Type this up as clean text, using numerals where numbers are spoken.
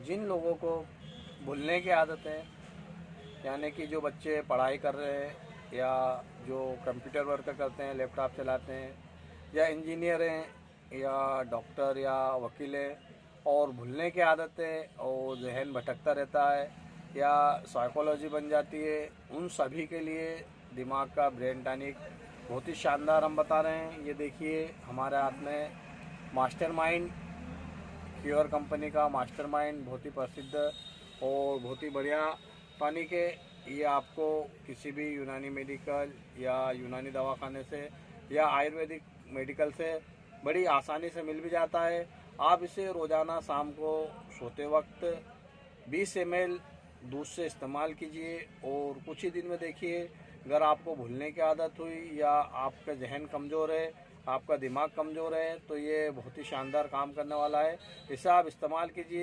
जिन लोगों को भूलने की आदत है, यानी कि जो बच्चे पढ़ाई कर रहे हैं या जो कंप्यूटर वर्क करते हैं, लैपटॉप चलाते हैं, या इंजीनियर हैं या डॉक्टर या वकील है और भूलने की आदत है और जहन भटकता रहता है या साइकोलॉजी बन जाती है, उन सभी के लिए दिमाग का ब्रेन टॉनिक बहुत ही शानदार हम बता रहे हैं। ये देखिए हमारे हाथ में मास्टरमाइंड क्योर कंपनी का मास्टरमाइंड बहुत ही प्रसिद्ध और बहुत ही बढ़िया टॉनिक है। ये आपको किसी भी यूनानी मेडिकल या यूनानी दवाखाने से या आयुर्वेदिक मेडिकल से बड़ी आसानी से मिल भी जाता है। आप इसे रोज़ाना शाम को सोते वक्त 20 ml दूध से इस्तेमाल कीजिए और कुछ ही दिन में देखिए अगर आपको भूलने की आदत हुई या आपका जहन कमज़ोर है, आपका दिमाग कमज़ोर है, तो ये बहुत ही शानदार काम करने वाला है। इसे आप इस्तेमाल कीजिए।